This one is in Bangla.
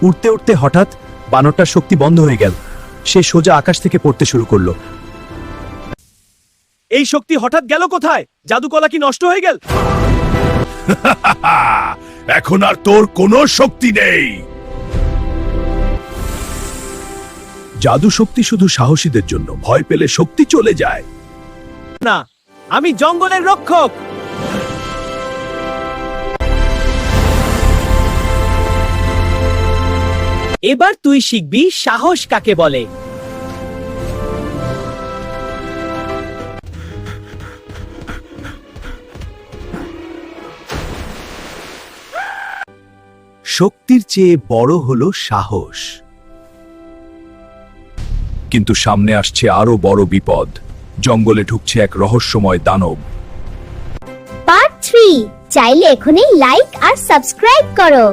উঠতে উঠতে হঠাৎ বানরটার শক্তি বন্ধ হয়ে গেল। সে সোজা আকাশ থেকে পড়তে শুরু করলো। এই শক্তি হঠাৎ গেল কোথায়? জাদুকলা কি নষ্ট হয়ে গেল? এখন আর তোর কোনো শক্তি নেই। জাদু শক্তি শুধু সাহসীদের জন্য, ভয় পেলে শক্তি চলে যায়। না, আমি জঙ্গলের রক্ষক। এবার তুই শিখবি সাহস কাকে বলে। শক্তির চেয়ে বড় হলো সাহস। কিন্তু সামনে আসছে আরো বড় বিপদ। জঙ্গলে ঢুকছে এক রহস্যময় দানব। পার্ট 3 চাইলে এখনই লাইক আর সাবস্ক্রাইব করো।